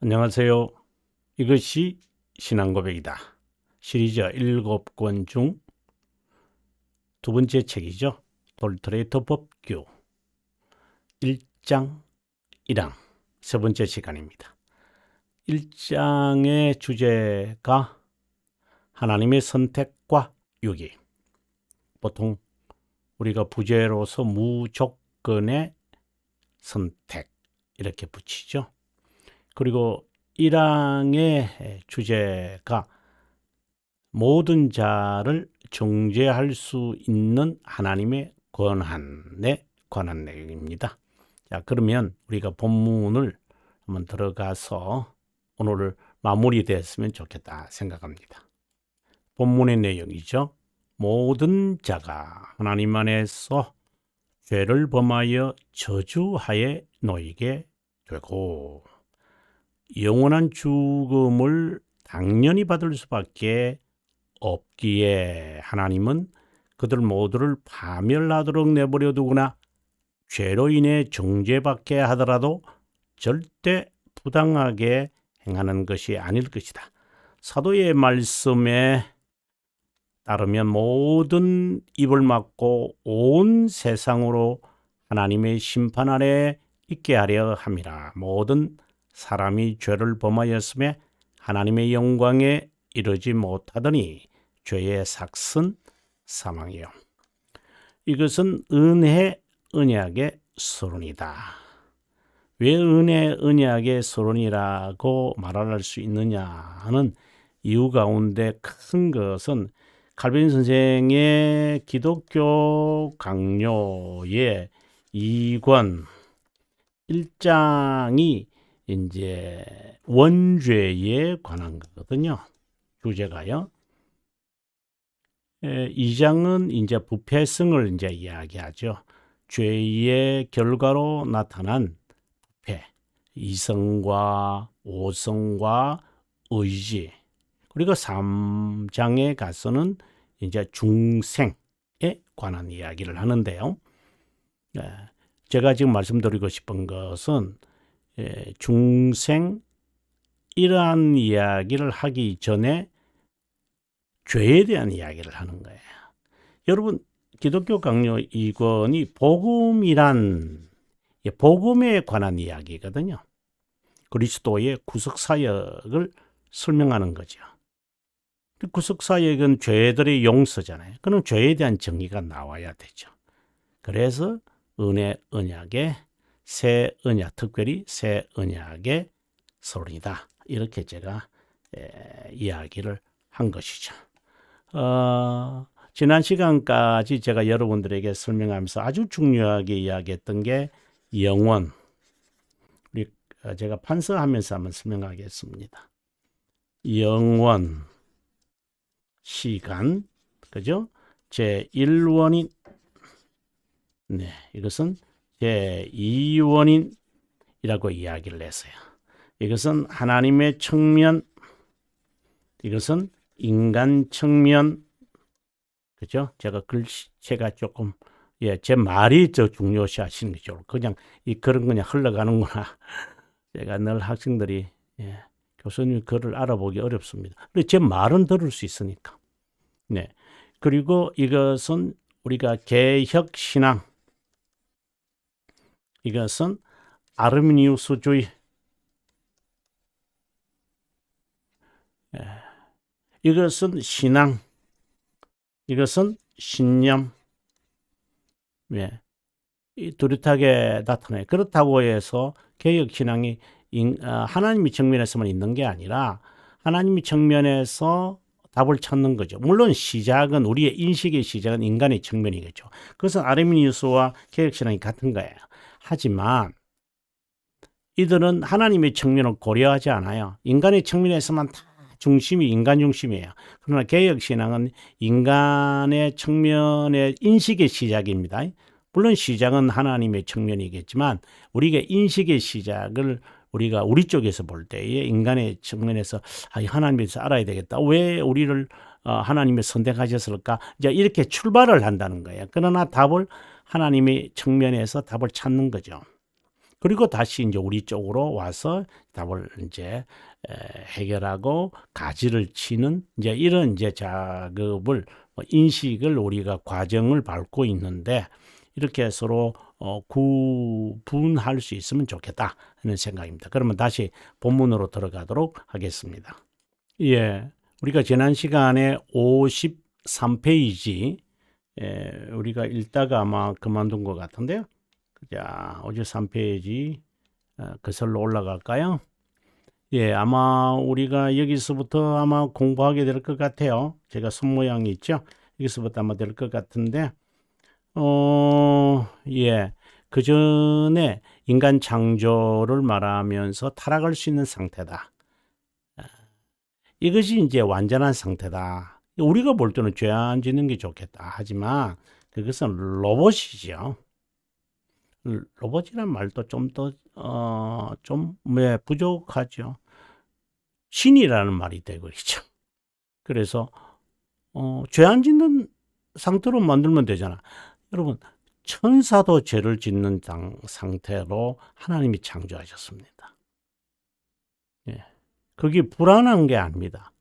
안녕하세요. 이것이 신앙고백이다. 시리즈 7권 중 두 번째 책이죠. 돌트레이터 법규 1장 1항 세 번째 시간입니다. 1장의 주제가 하나님의 선택과 유기. 보통 우리가 부제로서 무조건의 선택 이렇게 붙이죠. 그리고 1항의 주제가 모든 자를 정죄할 수 있는 하나님의 권한에 관한 내용입니다. 자, 그러면 우리가 본문을 한번 들어가서 오늘 마무리됐으면 좋겠다 생각합니다. 본문의 내용이죠. 모든 자가 하나님 안에서 죄를 범하여 저주하에 놓이게 되고 영원한 죽음을 당연히 받을 수밖에 없기에 하나님은 그들 모두를 파멸하도록 내버려 두거나 죄로 인해 정죄받게 하더라도 절대 부당하게 행하는 것이 아닐 것이다. 사도의 말씀에 따르면 모든 입을 막고 온 세상으로 하나님의 심판 아래 있게 하려 함이라. 모든 사람이 죄를 범하였음에 하나님의 영광에 이르지 못하더니 죄의 삭은 사망이요. 이것은 은혜 언약의 서론이다. 왜 은혜 언약의 서론이라고 말할 수 있느냐 하는 이유 가운데 큰 것은 칼빈 선생의 기독교 강요의 2권 1장이 이제 원죄에 관한 거거든요. 주제가요. 2장은 이제 부패성을 이제 이야기하죠. 죄의 결과로 나타난 부패, 이성과 오성과 의지. 그리고 3장에 가서는 이제 중생에 관한 이야기를 하는데요. 제가 지금 말씀드리고 싶은 것은 중생 이러한 이야기를 하기 전에 죄에 대한 이야기를 하는 거예요. 여러분, 기독교 강요 2권이 복음이란 복음에 관한 이야기거든요. 그리스도의 구속사역을 설명하는 거죠. 구속사역은 죄들의 용서잖아요. 그럼 죄에 대한 정의가 나와야 되죠. 그래서 은혜 언약의 새 언약, 특별히 새 언약의 서론이다. 이렇게 제가 이야기를 한 것이죠. 지난 시간까지 제가 여러분들에게 설명하면서 아주 중요하게 이야기했던 게 영원. 제가 판서하면서 한번 설명하겠습니다. 영원, 시간, 그죠? 제1원인, 네, 이것은 제2원인이라고 이야기를 했어요. 이것은 하나님의 측면, 이것은 인간 측면, 그죠? 제가 조금, 제 말이 더 중요시 하시는 거죠. 그냥, 글은 그냥 흘러가는구나. 제가 늘 학생들이, 교수님 글을 알아보기 어렵습니다. 근데 제 말은 들을 수 있으니까. 네. 그리고 이것은 우리가 개혁신앙, 이것은 아르미니우스주의, 이것은 신앙, 이것은 신념, 뚜렷하게 나타나요. 그렇다고 해서 개혁신앙이 하나님의 측면에서만 있는 게 아니라 하나님의 측면에서 답을 찾는 거죠. 물론 시작은 우리의 인식의 시작은 인간의 측면이겠죠. 그것은 아르미니우스와 개혁신앙이 같은 거예요. 하지만 이들은 하나님의 측면을 고려하지 않아요. 인간의 측면에서만 다 중심이 인간 중심이에요. 그러나 개혁신앙은 인간의 측면의 인식의 시작입니다. 물론 시작은 하나님의 측면이겠지만 우리가 인식의 시작을 우리가 우리 쪽에서 볼 때에 인간의 측면에서 하나님에서 알아야 되겠다. 왜 우리를 하나님이 선택하셨을까? 이제 이렇게 출발을 한다는 거예요. 그러나 답을 하나님의 측면에서 답을 찾는 거죠. 그리고 다시 이제 우리 쪽으로 와서 답을 이제 해결하고 가지를 치는 이제 이런 이제 작업을 인식을 우리가 과정을 밟고 있는데 이렇게 서로 구분할 수 있으면 좋겠다 하는 생각입니다. 그러면 다시 본문으로 들어가도록 하겠습니다. 예, 우리가 지난 시간에 53페이지 우리가 읽다가 아마 그만둔 것 같은데요. 자, 53페이지 거슬러 올라갈까요? 예, 아마 우리가 여기서부터 아마 공부하게 될 것 같아요. 제가 손모양이 있죠? 여기서부터 아마 될 것 같은데 예. 그 전에 인간 창조를 말하면서 타락할 수 있는 상태다. 이것이 이제 완전한 상태다. 우리가 볼 때는 죄 안 짓는 게 좋겠다. 하지만 그것은 로봇이죠. 로봇이란 말도 좀 더, 부족하죠. 신이라는 말이 되고 있죠. 그래서, 죄 안 짓는 상태로 만들면 되잖아. 여러분, 천사도 죄를 짓는 상태로 하나님이 창조하셨습니다. 예. 그게 불안한 게 아닙니다.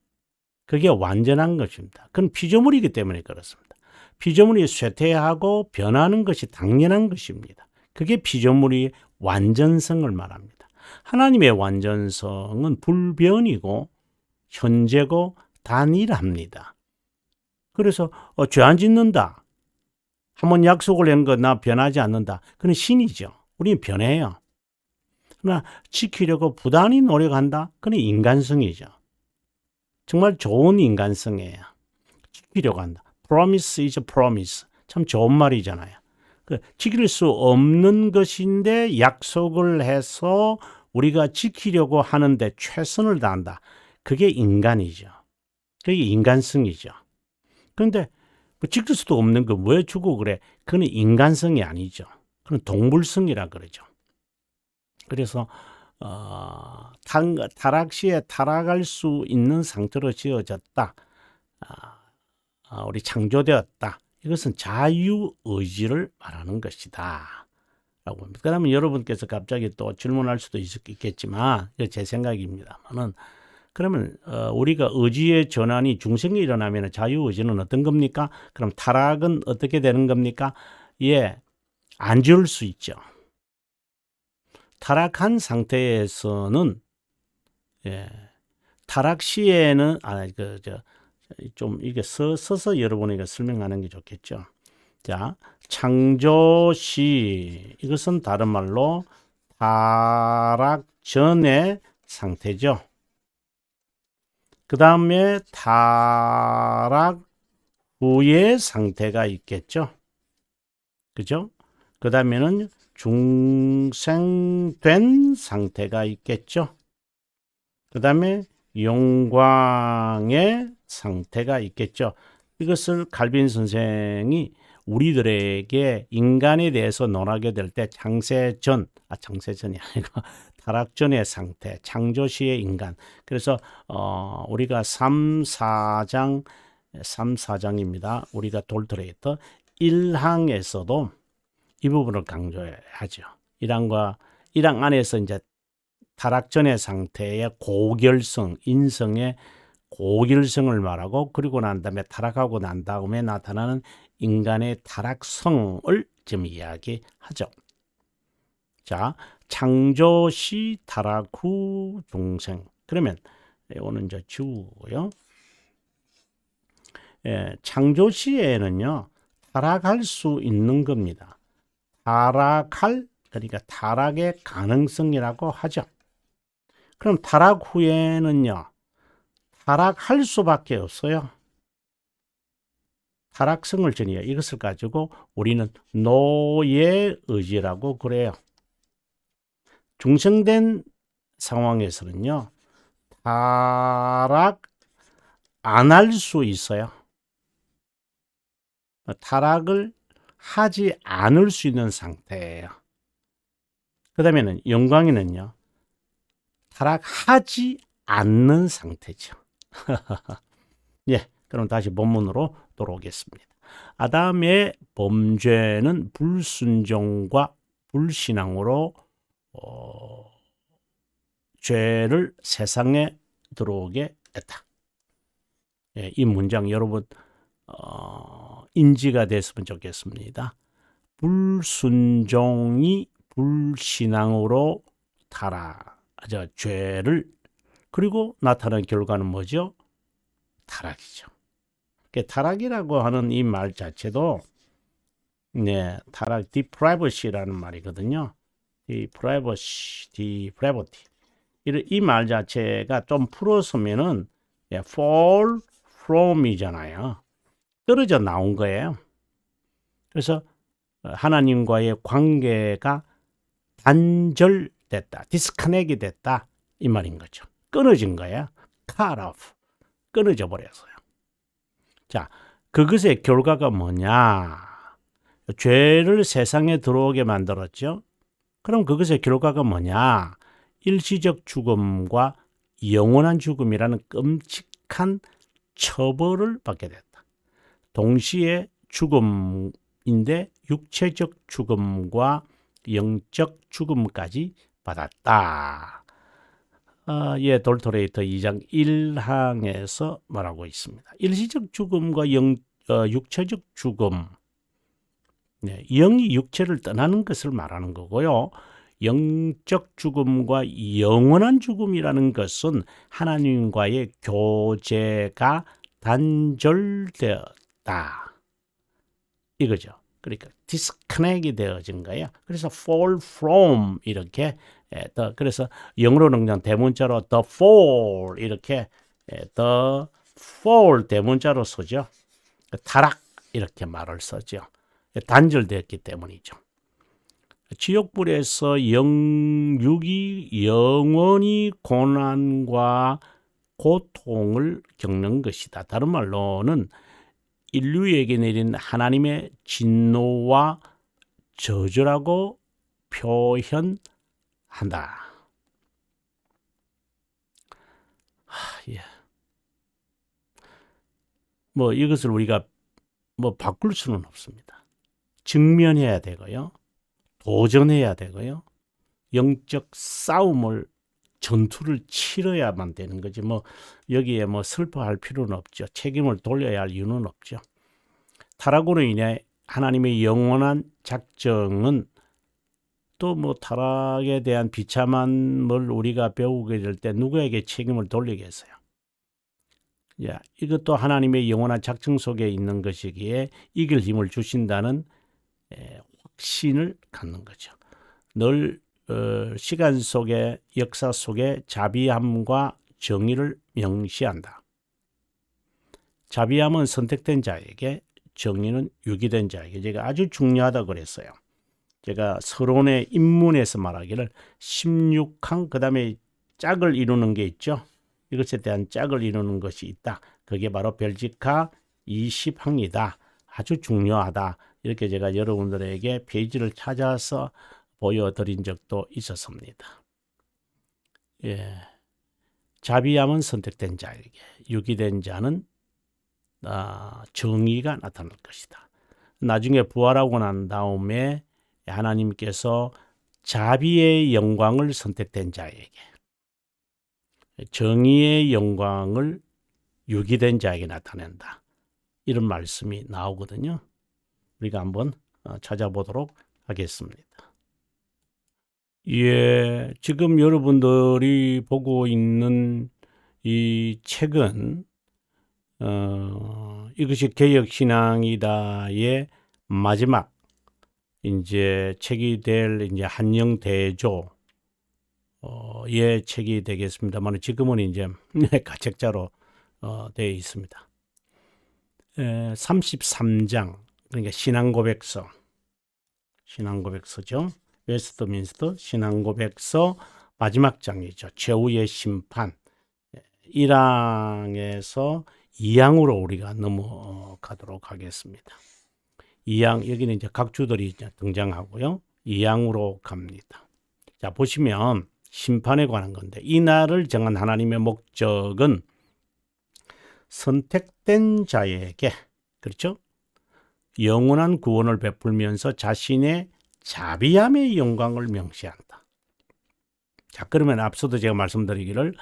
그게 완전한 것입니다. 그건 피조물이기 때문에 그렇습니다. 피조물이 쇠퇴하고 변하는 것이 당연한 것입니다. 그게 피조물의 완전성을 말합니다. 하나님의 완전성은 불변이고 현재고 단일합니다. 그래서 죄 안 짓는다. 한번 약속을 한 거 나 변하지 않는다. 그건 신이죠. 우리는 변해요. 그러나 지키려고 부단히 노력한다. 그건 인간성이죠. 정말 좋은 인간성이에요. 지키려고 한다. Promise is a promise. 참 좋은 말이잖아요. 지킬 수 없는 것인데 약속을 해서 우리가 지키려고 하는데 최선을 다한다. 그게 인간이죠. 그게 인간성이죠. 그런데 지킬 수도 없는 거 왜 주고 그래? 그건 인간성이 아니죠. 그건 동물성이라 그러죠. 그래서 타락 시에 타락할 수 있는 상태로 지어졌다. 우리 창조되었다. 이것은 자유의지를 말하는 것이다. 라고 합니다. 그러면 여러분께서 갑자기 또 질문할 수도 있겠지만, 이거 제 생각입니다만은, 그러면 우리가 의지의 전환이 중생에 일어나면 자유의지는 어떤 겁니까? 그럼 타락은 어떻게 되는 겁니까? 예, 안 지을 수 있죠. 타락한 상태에서는 타락 시에는 좀 이게 서서 여러분에게 설명하는 게 좋겠죠. 자, 창조 시 이것은 다른 말로 타락 전의 상태죠. 그 다음에 타락 후의 상태가 있겠죠. 그죠? 그 다음에는 중생된 상태가 있겠죠. 그 다음에 영광의 상태가 있겠죠. 이것을 칼빈 선생이 우리들에게 인간에 대해서 논하게 될 때 창세전이 아니고 타락 전의 상태, 창조 시의 인간. 그래서 우리가 3,4장입니다. 우리가 돌트레이터 1항에서도 이 부분을 강조하죠. 1항 안에서 이제 타락 전의 상태의 고결성, 인성의 고결성을 말하고 그리고 난 다음에 타락하고 난 다음에 나타나는 인간의 타락성을 지금 이야기하죠. 자, 창조 시 타락 후 중생. 그러면 이거는 이제 지우고요. 창조 시에는요. 타락할 수 있는 겁니다. 그러니까 타락의 가능성이라고 하죠. 그럼 타락 후에는요. 타락할 수밖에 없어요. 타락성을 전이해요. 이것을 가지고 우리는 노예의지라고 그래요. 중생된 상황에서는요. 타락 안 할 수 있어요. 타락을 하지 않을 수 있는 상태예요. 그 다음에는 영광에는요. 타락하지 않는 상태죠. 예, 그럼 다시 본문으로 돌아오겠습니다. 아담의 범죄는 불순종과 불신앙으로 죄를 세상에 들어오게 했다. 예, 이 문장 여러분 인지가 됐으면 좋겠습니다. 불순종이 불신앙으로 죄를 그리고 나타난 결과는 뭐죠? 타락이죠. 타락이라고 하는 이 말 자체도 타락, deprivacy라는 말이거든요. depravity. 이 말 자체가 좀 풀어서면은 fall from이잖아요. 떨어져 나온 거예요. 그래서 하나님과의 관계가 단절됐다, 디스커넥이 됐다 이 말인 거죠. 끊어진 거예요. cut off, 끊어져 버렸어요. 자, 그것의 결과가 뭐냐? 죄를 세상에 들어오게 만들었죠. 그럼 그것의 결과가 뭐냐? 일시적 죽음과 영원한 죽음이라는 끔찍한 처벌을 받게 됐다. 동시에 죽음인데 육체적 죽음과 영적 죽음까지 받았다. 돌토레이터 2장 1항에서 말하고 있습니다. 일시적 죽음과 육체적 죽음, 영이 육체를 떠나는 것을 말하는 거고요. 영적 죽음과 영원한 죽음이라는 것은 하나님과의 교제가 단절되었다. 이거죠. 그러니까 디스커넥이 되어진 거예요. 그래서 fall from 이렇게 그래서 영어로는 그냥 대문자로 the fall 이렇게 the fall 대문자로 쓰죠. 타락 이렇게 말을 쓰죠. 단절되었기 때문이죠. 지옥불에서 육이 영원히 고난과 고통을 겪는 것이다. 다른 말로는 인류에게 내린 하나님의 진노와 저주라고 표현한다. 예. 이것을 우리가 바꿀 수는 없습니다. 직면해야 되고요. 도전해야 되고요. 영적 싸움을 전투를 치러야만 되는 거지. 여기에 슬퍼할 필요는 없죠. 책임을 돌려야 할 이유는 없죠. 타락으로 인해 하나님의 영원한 작정은 또 타락에 대한 비참함을 우리가 배우게 될 때 누구에게 책임을 돌리겠어요? 이것도 하나님의 영원한 작정 속에 있는 것이기에 이길 힘을 주신다는 확신을 갖는 거죠. 늘 시간 속에 역사 속에 자비함과 정의를 명시한다. 자비함은 선택된 자에게, 정의는 유기된 자에게. 제가 아주 중요하다고 그랬어요. 제가 서론의 입문에서 말하기를 16항 그 다음에 짝을 이루는 게 있죠. 이것에 대한 짝을 이루는 것이 있다. 그게 바로 벨지카 20항이다. 아주 중요하다. 이렇게 제가 여러분들에게 페이지를 찾아서 보여드린 적도 있었습니다. 자비함은 선택된 자에게, 유기된 자는 정의가 나타날 것이다. 나중에 부활하고 난 다음에 하나님께서 자비의 영광을 선택된 자에게, 정의의 영광을 유기된 자에게 나타낸다. 이런 말씀이 나오거든요. 우리가 한번 찾아보도록 하겠습니다. 지금 여러분들이 보고 있는 이 책은 이것이 개혁신앙이다의 마지막 이제 책이 될 이제 한영대조의 책이 되겠습니다만 지금은 이제 가책자로 되어 있습니다. 33장 그러니까 신앙고백서죠. 웨스트민스터 신앙고백서 마지막 장이죠. 최후의 심판 1항에서 2항으로 우리가 넘어가도록 하겠습니다. 2항 여기는 이제 각주들이 이제 등장하고요. 2항으로 갑니다. 자, 보시면 심판에 관한 건데 이 날을 정한 하나님의 목적은 선택된 자에게 그렇죠? 영원한 구원을 베풀면서 자신의 자비함의 영광을 명시한다. 자, 그러면 앞서도 제가 말씀드리기를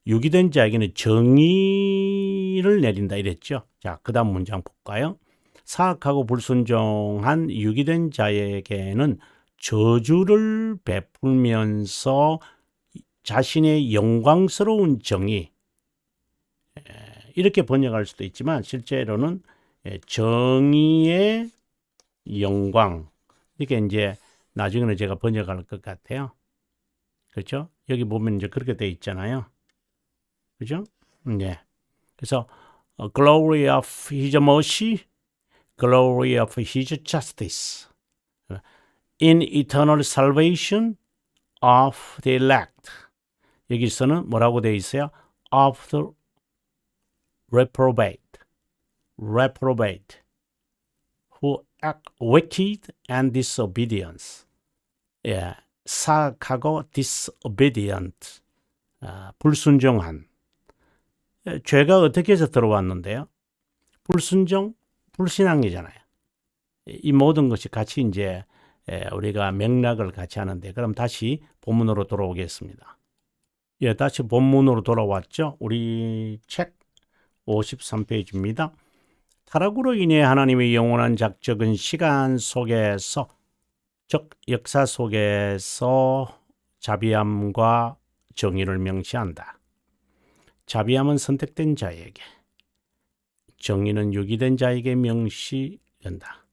유기된 자에게는 정의를 내린다 이랬죠. 자, 그 다음 문장 볼까요? 사악하고 불순종한 유기된 자에게는 저주를 베풀면서 자신의 영광스러운 정의, 이렇게 번역할 수도 있지만 실제로는 정의의 영광, 이렇게 이제 나중에는 제가 번역할 것 같아요. 그렇죠? 여기 보면 이제 그렇게 돼 있잖아요. 그죠? 네. 그래서 glory of his mercy, glory of his justice, in eternal salvation of the elect. 여기서는 뭐라고 돼 있어요? of the reprobate, who act wicked and disobedience. 예, 사악하고 disobedient, 불순종한. 죄가 어떻게 해서 들어왔는데요? 불순종, 불신앙이잖아요. 이 모든 것이 같이 이제 우리가 맥락을 같이 하는데, 그럼 다시 본문으로 돌아오겠습니다. 예, 다시 본문으로 돌아왔죠. 우리 책 53페이지입니다. 타락으로 인해 하나님의 영원한 작적은 시간 속에서, 즉 역사 속에서 자비함과 정의를 명시한다. 자비함은 선택된 자에게, 정의는 유기된 자에게 명시된다.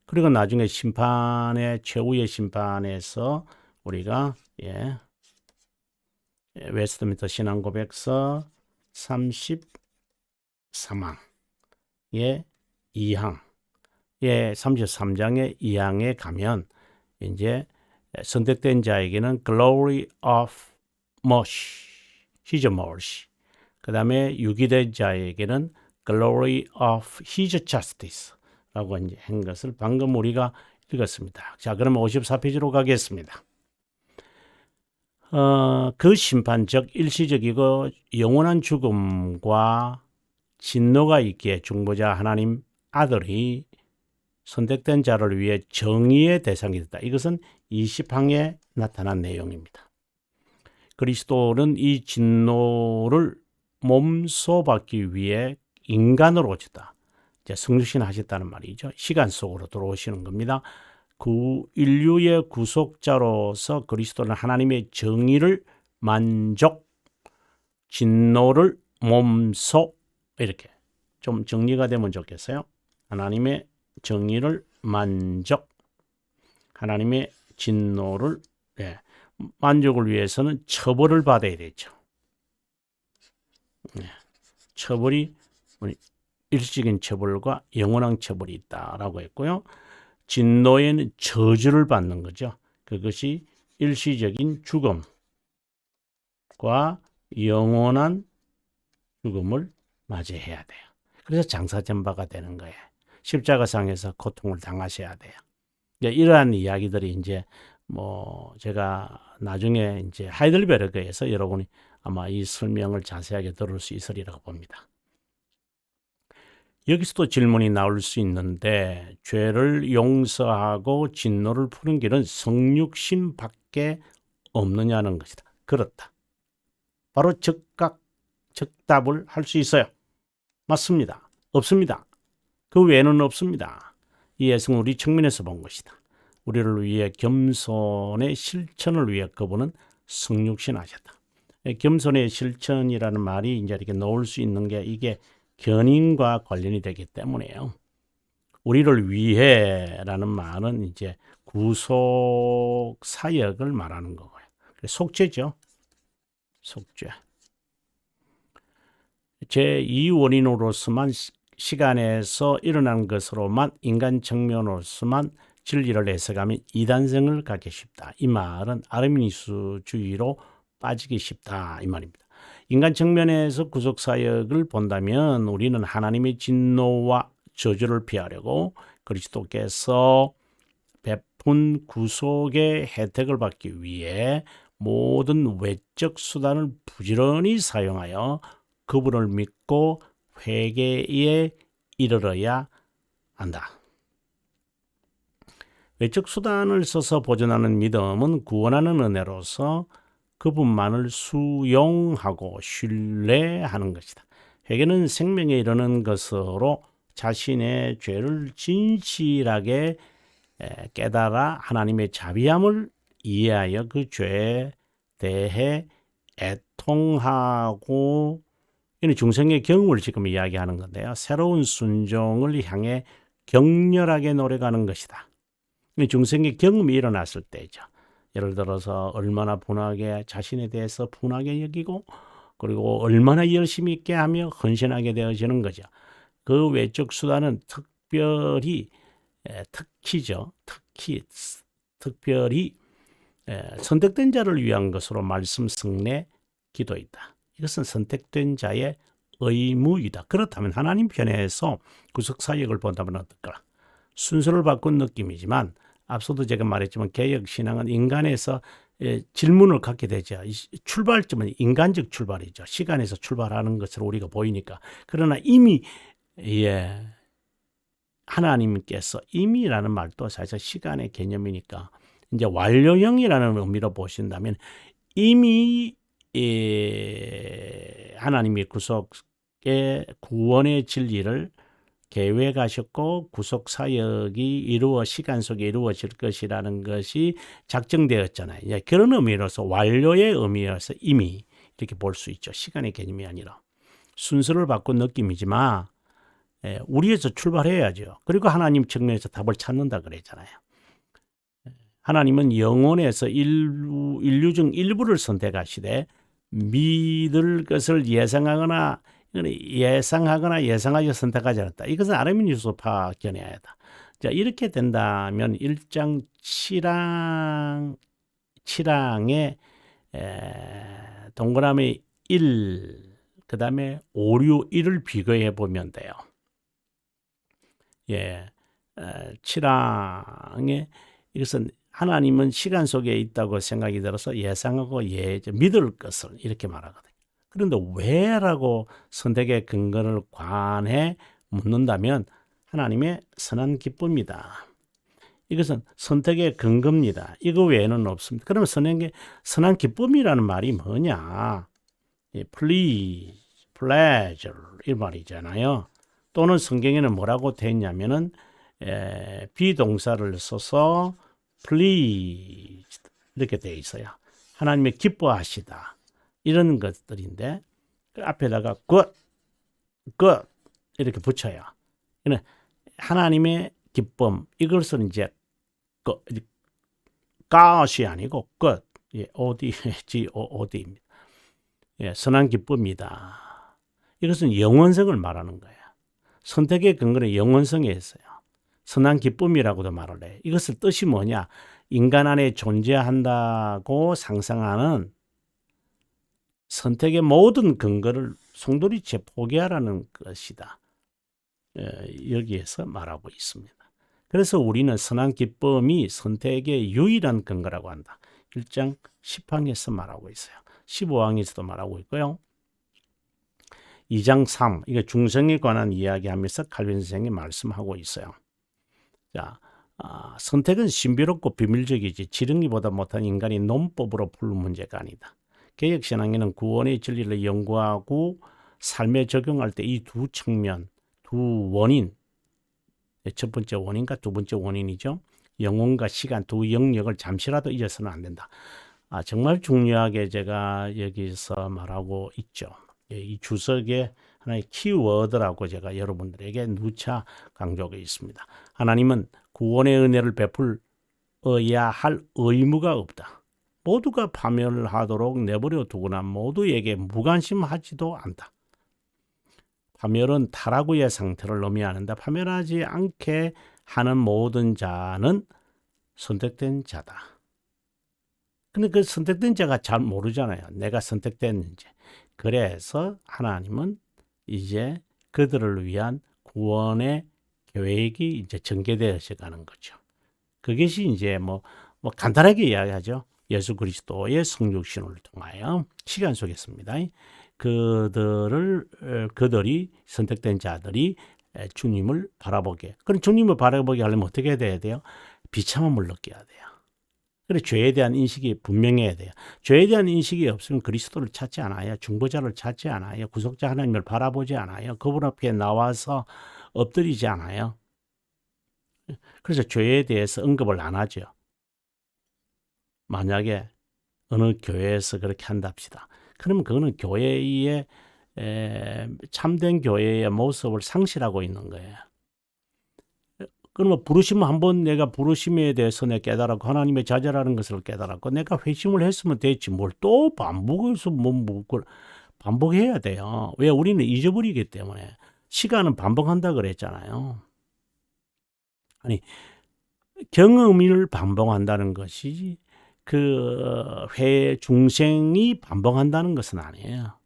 그리고 나중에 심판의 최후의 심판에서 우리가 웨스트민스터 신앙고백서 33항의 2항, 33장의 2항에 가면 이제 선택된 자에게는 glory of mercy, his mercy. 그 다음에 유기된 자에게는 glory of his justice 라고 한 것을 방금 우리가 읽었습니다. 자, 그러면 54페이지로 가겠습니다. 그 심판적 일시적이고 영원한 죽음과 진노가 있기에 중보자 하나님 아들이 선택된 자를 위해 정의의 대상이 됐다. 이것은 20항에 나타난 내용입니다. 그리스도는 이 진노를 몸소 받기 위해 인간으로 오셨다. 이제 성육신 하셨다는 말이죠. 시간 속으로 들어오시는 겁니다. 인류의 구속자로서 그리스도는 하나님의 정의를 만족, 진노를 몸소, 이렇게 좀 정리가 되면 좋겠어요. 하나님의 정의를 만족, 하나님의 진노를 만족을 위해서는 처벌을 받아야 되죠. 처벌이 일시적인 처벌과 영원한 처벌이 있다라고 했고요. 진노에는 저주를 받는 거죠. 그것이 일시적인 죽음과 영원한 죽음을 맞이해야 돼요. 그래서 장사전파가 되는 거예요. 십자가상에서 고통을 당하셔야 돼요. 이러한 이야기들이 이제 제가 나중에 이제 하이델베르크에서 여러분이 아마 이 설명을 자세하게 들을 수 있으리라고 봅니다. 여기서도 질문이 나올 수 있는데, 죄를 용서하고 진노를 푸는 길은 성육신밖에 없느냐는 것이다. 그렇다. 바로 즉답을 할 수 있어요. 맞습니다. 없습니다. 그 외에는 없습니다. 이 예수는 우리 측면에서 본 것이다. 우리를 위해 겸손의 실천을 위해 그분은 성육신 하셨다. 겸손의 실천이라는 말이 이제 이렇게 넣을 수 있는 게 이게 견인과 관련이 되기 때문에요. 우리를 위해라는 말은 이제 구속 사역을 말하는 거고요. 속죄죠. 속죄. 제2원인으로서만 시간에서 일어난 것으로만 인간 측면으로서만 진리를 해석하면 이단성을 갖기 쉽다. 이 말은 아르미니스주의로 빠지기 쉽다. 이 말입니다. 인간 측면에서 구속사역을 본다면 우리는 하나님의 진노와 저주를 피하려고 그리스도께서 베푼 구속의 혜택을 받기 위해 모든 외적 수단을 부지런히 사용하여 그분을 믿고 회개에 이르러야 한다. 외적 수단을 써서 보존하는 믿음은 구원하는 은혜로서 그분만을 수용하고 신뢰하는 것이다. 회개는 생명에 이르는 것으로 자신의 죄를 진실하게 깨달아 하나님의 자비함을 이해하여 그 죄에 대해 애통하고, 이는 중생의 경험을 지금 이야기하는 건데요. 새로운 순종을 향해 격렬하게 노력하는 것이다. 중생의 경험이 일어났을 때죠. 예를 들어서 얼마나 분하게 자신에 대해서 분하게 여기고, 그리고 얼마나 열심히 있게 하며 헌신하게 되어지는 거죠. 그 외적 수단은 특별히 특별히 선택된 자를 위한 것으로 말씀 승례 기도이다. 이것은 선택된 자의 의무이다. 그렇다면 하나님 편에서 구속 사역을 본다면 어떨까? 순서를 바꾼 느낌이지만, 앞서도 제가 말했지만 개혁신앙은 인간에서 질문을 갖게 되죠. 출발점은 인간적 출발이죠. 시간에서 출발하는 것으로 우리가 보이니까. 그러나 이미 하나님께서 이미라는 말도 사실 시간의 개념이니까 이제 완료형이라는 의미로 보신다면 이미 하나님이 구속의 구원의 진리를 계획하셨고 구속 사역이 시간 속에 이루어질 것이라는 것이 작정되었잖아요. 그런 의미로서 완료의 의미여서 이미 이렇게 볼 수 있죠. 시간의 개념이 아니라 순서를 바꾼 느낌이지만 우리에서 출발해야죠. 그리고 하나님 측면에서 답을 찾는다 그랬잖아요. 하나님은 영혼에서 인류 중 일부를 선택하시되 믿을 것을 예상하거나 예상하여 선택하지 않았다. 이것은 아르미니우스파 견해다. 자, 이렇게 된다면 1장 7항의 동그라미 1, 그 다음에 5, 6, 1을 비교해 보면 돼요. 7항에 이것은 하나님은 시간 속에 있다고 생각이 들어서 예상하고 믿을 것을 이렇게 말하거든요. 그런데 왜라고 선택의 근거를 관해 묻는다면 하나님의 선한 기쁨이다. 이것은 선택의 근거입니다. 이거 외에는 없습니다. 그러면 선한 기쁨이라는 말이 뭐냐? pleasure 이 말이잖아요. 또는 성경에는 뭐라고 되어 있냐면은 비동사를 써서 pleased 이렇게 되어 있어요. 하나님의 기뻐하시다. 이런 것들인데 그 앞에다가 good 이렇게 붙여요. 하나님의 기쁨 이것은 이제 god이 아니고 good God입니다. 선한 기쁨이다. 이것은 영원성을 말하는 거예요. 선택의 근거는 영원성에 있어요. 선한 기쁨이라고도 말을 해요. 이것을 뜻이 뭐냐? 인간 안에 존재한다고 상상하는 선택의 모든 근거를 송두리째 포기하라는 것이다. 여기에서 말하고 있습니다. 그래서 우리는 선한 기쁨이 선택의 유일한 근거라고 한다. 1장 10항에서 말하고 있어요. 15항에서도 말하고 있고요. 2장 3, 이게 중생에 관한 이야기하면서 칼빈 선생이 말씀하고 있어요. 자, 선택은 신비롭고 비밀적이지 지능이보다 못한 인간이 논법으로 풀 문제가 아니다. 개혁신앙에는 구원의 진리를 연구하고 삶에 적용할 때 이 두 측면, 두 원인, 첫 번째 원인과 두 번째 원인이죠. 영혼과 시간 두 영역을 잠시라도 잊어서는 안 된다. 정말 중요하게 제가 여기서 말하고 있죠. 이 주석의 하나의 키워드라고 제가 여러분들에게 누차 강조하고 있습니다. 하나님은 구원의 은혜를 베풀어야 할 의무가 없다. 모두가 파멸을 하도록 내버려 두거나 모두에게 무관심하지도 않다. 파멸은 타락의 상태를 의미하는데 파멸하지 않게 하는 모든 자는 선택된 자다. 근데 그 선택된 자가 잘 모르잖아요. 내가 선택됐는지. 그래서 하나님은 이제 그들을 위한 구원의 계획이 이제 전개되어져 가는 거죠. 그것이 이제 뭐 간단하게 이야기하죠. 예수 그리스도의 성육신을 통하여 시간 속에서입니다. 그들이 선택된 자들이 주님을 바라보게. 그럼 주님을 바라보게 하려면 어떻게 돼야 돼요? 비참함을 느껴야 돼요. 그래 죄에 대한 인식이 분명해야 돼요. 죄에 대한 인식이 없으면 그리스도를 찾지 않아요. 중보자를 찾지 않아요. 구속자 하나님을 바라보지 않아요. 그분 앞에 나와서 엎드리지 않아요. 그래서 죄에 대해서 언급을 안 하죠. 만약에 어느 교회에서 그렇게 한답시다. 그러면 그거는 교회의 참된 교회의 모습을 상실하고 있는 거예요. 그러면 부르시면 한번 내가 부르심에 대해서 내가 깨달았고 하나님의 자제라는 것을 깨달았고 내가 회심을 했으면 됐지 뭘 또 반복해서 반복해야 돼요. 왜? 우리는 잊어버리기 때문에. 시간은 반복한다 그랬잖아요. 아니 경험을 반복한다는 것이 중생이 반복한다는 것은 아니에요.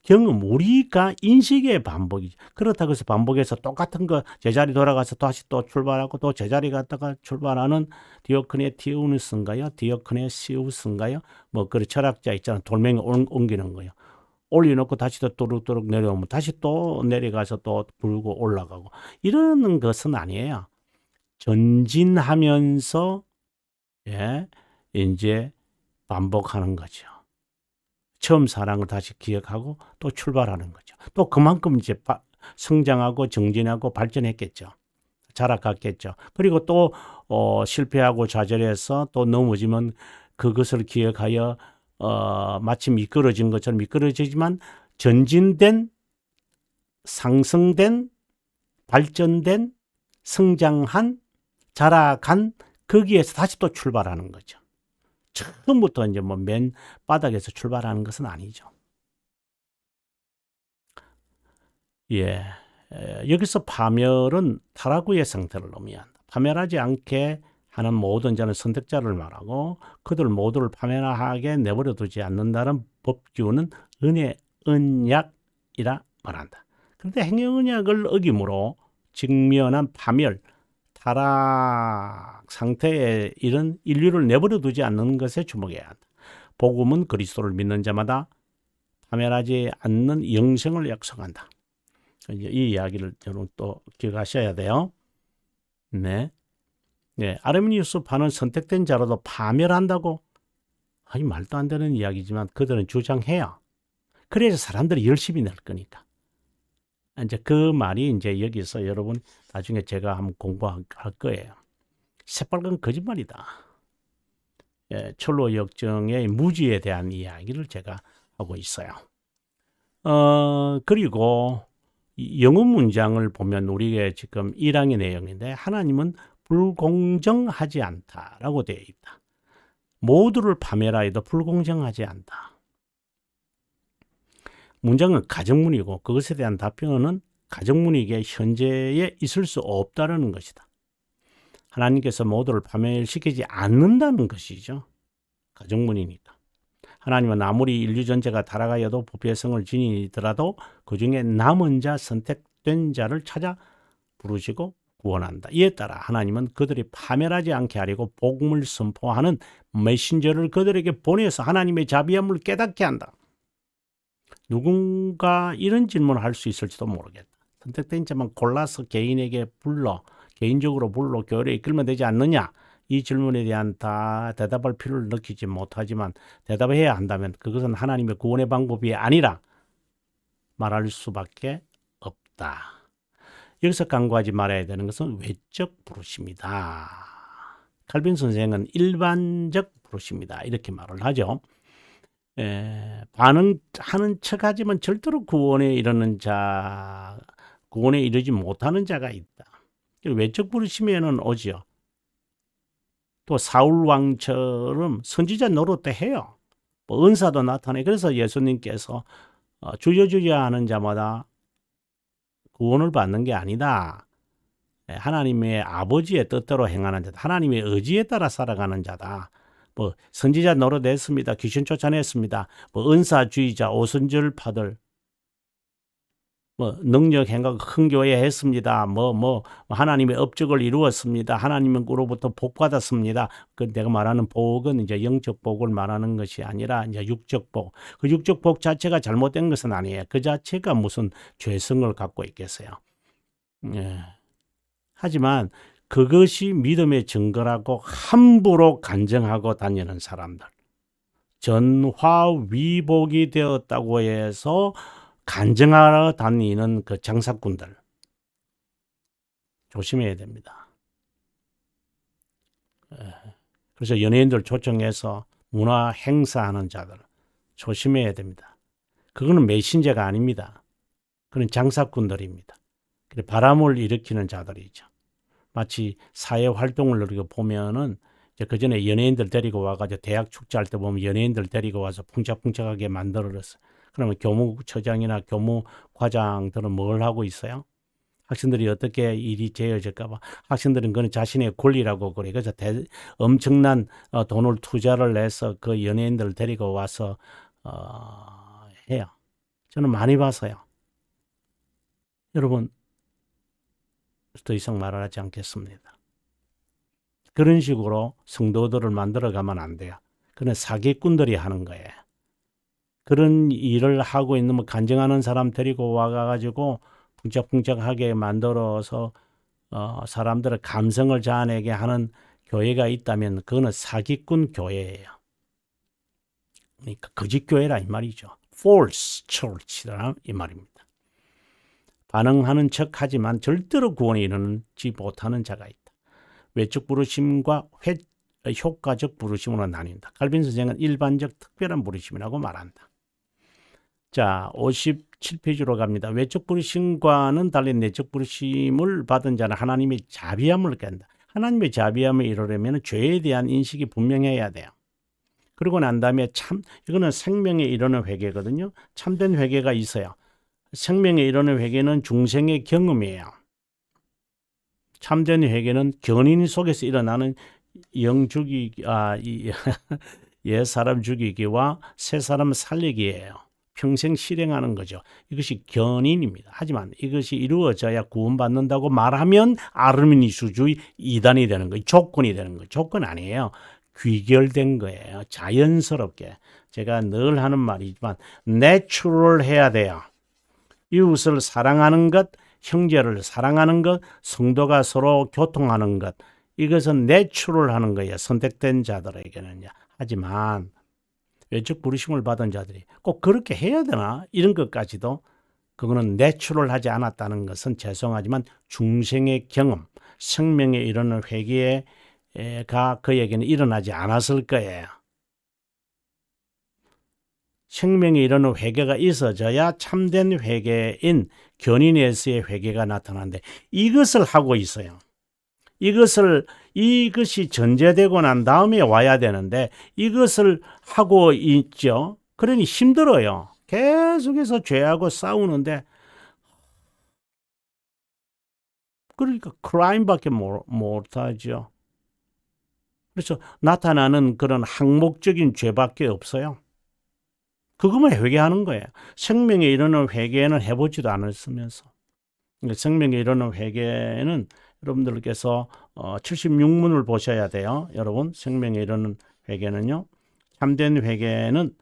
경험, 우리가 인식의 반복이죠. 그렇다고 해서 반복해서 똑같은 거 제자리 돌아가서 다시 또 출발하고 또 제자리 갔다가 출발하는 디오크네티우스인가요? 디오크네시우스인가요? 뭐 그 철학자 있잖아요. 돌멩이 옮기는 거요. 올려놓고 다시 또 또룩또룩 내려오면 다시 또 내려가서 또 불고 올라가고 이러는 것은 아니에요. 전진하면서 이제 반복하는 거죠. 처음 사랑을 다시 기억하고 또 출발하는 거죠. 또 그만큼 이제 성장하고 정진하고 발전했겠죠. 자라갔겠죠. 그리고 또 실패하고 좌절해서 또 넘어지면 그것을 기억하여 마치 미끄러진 것처럼 미끄러지지만 전진된 상승된 발전된 성장한 자라간 거기에서 다시 또 출발하는 거죠. 처음부터 이제 뭐 맨 바닥에서 출발하는 것은 아니죠. 예. 여기서 파멸은 타락의 상태를 의미한다. 파멸하지 않게 하는 모든 자는 선택자를 말하고 그들 모두를 파멸하게 내버려 두지 않는다는 법규는 은혜, 언약이라 말한다. 그런데 행위 언약을 어김으로 직면한 파멸, 타락 상태에 이른 인류를 내버려 두지 않는 것에 주목해야 한다. 복음은 그리스도를 믿는 자마다 파멸하지 않는 영생을 약속한다. 이 이야기를 여러분 또 기억하셔야 돼요. 네. 네. 아르미니우스파는 선택된 자라도 파멸한다고? 아니, 말도 안 되는 이야기지만 그들은 주장해요. 그래서 사람들이 열심히 낼 거니까. 이제 그 말이 이제 여기서 여러분 나중에 제가 한번 공부할 거예요. 새빨간 거짓말이다. 철로 역정의 무지에 대한 이야기를 제가 하고 있어요. 그리고 영어 문장을 보면 우리가 지금 1항의 내용인데 하나님은 불공정하지 않다라고 되어 있다. 모두를 파멸하여도 불공정하지 않다. 문장은 가정문이고 그것에 대한 답변은 가정문이게 현재에 있을 수 없다는 것이다. 하나님께서 모두를 파멸시키지 않는다는 것이죠. 가정문이니까. 하나님은 아무리 인류 전체가 타락하여도 부패의 성을 지니더라도 그 중에 남은 자, 선택된 자를 찾아 부르시고 구원한다. 이에 따라 하나님은 그들이 파멸하지 않게 하려고 복음을 선포하는 메신저를 그들에게 보내서 하나님의 자비함을 깨닫게 한다. 누군가 이런 질문을 할 수 있을지도 모르겠다. 선택된 자만 골라서 개인적으로 불러 교회에 이끌면 되지 않느냐? 이 질문에 대한 대답할 필요를 느끼지 못하지만 대답해야 한다면 그것은 하나님의 구원의 방법이 아니라 말할 수밖에 없다. 여기서 간과하지 말아야 되는 것은 외적 부르심이다. 칼빈 선생은 일반적 부르심이다. 이렇게 말을 하죠. 반응하는 척하지만 절대로 구원에 이르지 못하는 자가 있다. 외적 부르심에는 오지요. 또 사울 왕처럼 선지자 노릇도 해요. 뭐 은사도 나타내. 그래서 예수님께서 주여 하는 자마다 구원을 받는 게 아니다. 하나님의 아버지의 뜻대로 행하는 자다. 하나님의 의지에 따라 살아가는 자다. 뭐 선지자 노릇했습니다. 귀신 쫓아냈습니다. 뭐 은사주의자, 오순절파들, 뭐 능력 행각 큰 교회 했습니다. 뭐 하나님의 업적을 이루었습니다. 하나님으로부터 복 받았습니다. 그 내가 말하는 복은 이제 영적 복을 말하는 것이 아니라 이제 육적 복. 그 육적 복 자체가 잘못된 것은 아니에요. 그 자체가 무슨 죄성을 갖고 있겠어요. 하지만 그것이 믿음의 증거라고 함부로 간증하고 다니는 사람들. 전화위복이 되었다고 해서 간증하러 다니는 그 장사꾼들. 조심해야 됩니다. 그래서 연예인들 초청해서 문화 행사하는 자들 조심해야 됩니다. 그거는 메신저가 아닙니다. 그건 장사꾼들입니다. 바람을 일으키는 자들이죠. 마치 사회 활동을 이렇게 보면은 그 전에 연예인들 데리고 와가지고 대학 축제할 때 보면 연예인들 데리고 와서 풍작풍작하게 만들어놨어요. 그러면 교무처장이나 교무과장들은 뭘 하고 있어요? 학생들이 어떻게 일이 제어질까봐 학생들은 그건 자신의 권리라고 그래. 그래서 엄청난 돈을 투자를 내서 그 연예인들 데리고 와서 해요. 저는 많이 봤어요. 여러분, 더 이상 말하지 않겠습니다. 그런 식으로 성도들을 만들어가면 안 돼요. 그건 사기꾼들이 하는 거예요. 그런 일을 하고 있는 뭐 간증하는 사람 데리고 와가지고 풍작풍작하게 만들어서 사람들의 감성을 자아내게 하는 교회가 있다면 그거는 사기꾼 교회예요. 그러니까 거짓 교회라 이 말이죠. False church라 이 말입니다. 반응하는 척하지만 절대로 구원에 이르지 못하는 자가 있다. 외적 부르심과 효과적 부르심으로 나뉜다. 칼빈 선생은 일반적 특별한 부르심이라고 말한다. 자, 57페이지로 갑니다. 외적 부르심과는 달리 내적 부르심을 받은 자는 하나님의 자비함을 깬다. 하나님의 자비함을 이루려면 죄에 대한 인식이 분명해야 돼요. 그러고 난 다음에 이거는 생명에 이르는 회개거든요. 참된 회개가 있어요. 생명에 이르는 회개는 중생의 경험이에요. 참된 회개는 견인 속에서 일어나는 옛 사람 죽이기와 새 사람 살리기예요. 평생 실행하는 거죠. 이것이 견인입니다. 하지만 이것이 이루어져야 구원받는다고 말하면 아르미니스주의 이단이 되는 거예요. 조건이 되는 거예요. 조건 아니에요. 귀결된 거예요. 자연스럽게. 제가 늘 하는 말이지만 내추럴 해야 돼요. 이웃을 사랑하는 것, 형제를 사랑하는 것, 성도가 서로 교통하는 것, 이것은 내추럴 하는 거예요. 선택된 자들에게는요. 하지만 외적 부르심을 받은 자들이 꼭 그렇게 해야 되나? 이런 것까지도 그거는 내추럴 하지 않았다는 것은 죄송하지만 중생의 경험, 생명에 이르는 회개가 그에게는 일어나지 않았을 거예요. 생명에 이르는 회개가 있어져야 참된 회개인 견인에서의 회개가 나타나는데 이것을 하고 있어요. 이것이 전제되고 난 다음에 와야 되는데 이것을 하고 있죠. 그러니 힘들어요. 계속해서 죄하고 싸우는데 그러니까 크라임밖에 못하죠. 그래서 나타나는 그런 항목적인 죄밖에 없어요. 그것만 회개하는 거예요. 생명에 이르는 회개는 해보지도 않았으면서. 생명에 이르는 회개는 여러분들께서 76문을 보셔야 돼요. 여러분 생명에 이르는 회개는요. 참된 회개는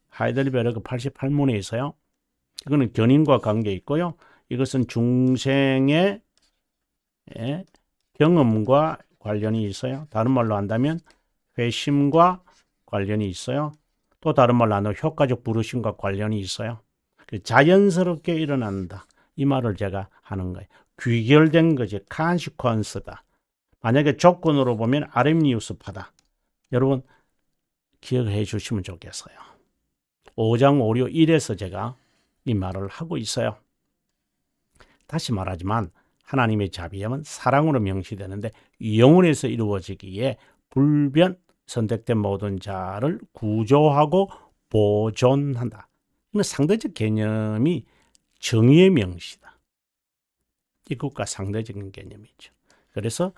하이델베르그 88문에 있어요. 이거는 견인과 관계 있고요. 이것은 중생의 경험과 관련이 있어요. 다른 말로 한다면 회심과 관련이 있어요. 또 다른 말로 하면 효과적 부르심과 관련이 있어요. 자연스럽게 일어난다. 이 말을 제가 하는 거예요. 귀결된 것이 consequence다. 만약에 조건으로 보면 아렘니우스파다. 여러분 기억해 주시면 좋겠어요. 5장 5료 1에서 제가 이 말을 하고 있어요. 다시 말하지만 하나님의 자비함은 사랑으로 명시되는데 영혼에서 이루어지기에 불변 선택된 모든 자를 구조하고 보존한다. 이건 상대적 개념이 정의의 명시다. 이것과 상대적인 개념이죠. 그래서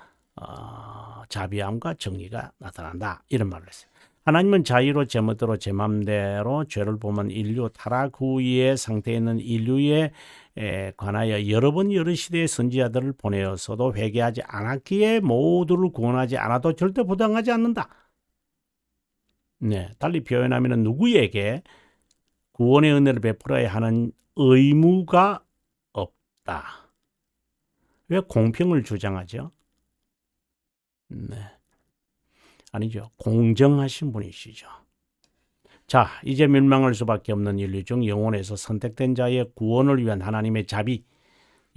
자비함과 정의가 나타난다. 이런 말을 했어요. 하나님은 자유로 제멋대로 제 맘대로 죄를 보면 인류 타락 후의 상태에 있는 인류에 관하여 여러 번 여러 시대의 선지자들을 보내어서도 회개하지 않았기에 모두를 구원하지 않아도 절대 부당하지 않는다. 네, 달리 표현하면 누구에게 구원의 은혜를 베풀어야 하는 의무가 없다. 왜 공평을 주장하죠? 네. 아니죠. 공정하신 분이시죠. 자, 이제 멸망할 수밖에 없는 인류 중 영혼에서 선택된 자의 구원을 위한 하나님의 자비,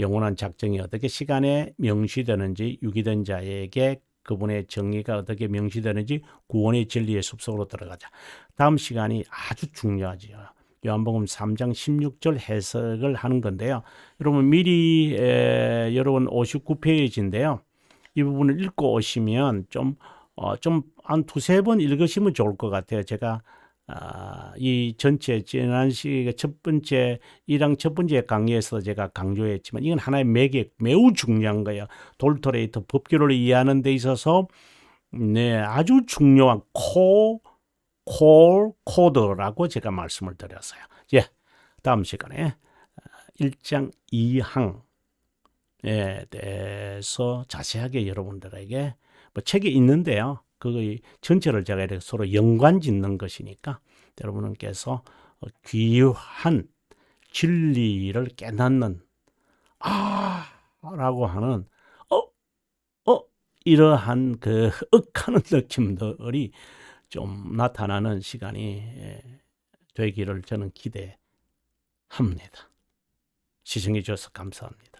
영원한 작정이 어떻게 시간에 명시되는지, 유기된 자에게 그분의 정의가 어떻게 명시되는지 구원의 진리의 숲속으로 들어가자. 다음 시간이 아주 중요하지요. 요한복음 3장 16절 해석을 하는 건데요. 여러분 미리 여러분 59페이지인데요. 이 부분을 읽고 오시면 좀 한 두세 번 읽으시면 좋을 것 같아요. 제가 이 전체 지난 시간 첫 번째 1장 첫 번째 강의에서 제가 강조했지만 이건 하나의 매개 매우 중요한 거예요. 돌토레이터 법규를 이해하는 데 있어서 네, 아주 중요한 코드라고 제가 말씀을 드렸어요. 예, 다음 시간에 1장 2항에 대해서 자세하게 여러분들에게 뭐 책이 있는데요. 그거의 전체를 제가 이렇게 서로 연관 짓는 것이니까 여러분께서 귀한 진리를 깨닫는 라고 하는 이러한 그 억하는 느낌들이 좀 나타나는 시간이 되기를 저는 기대합니다. 시청해 주셔서 감사합니다.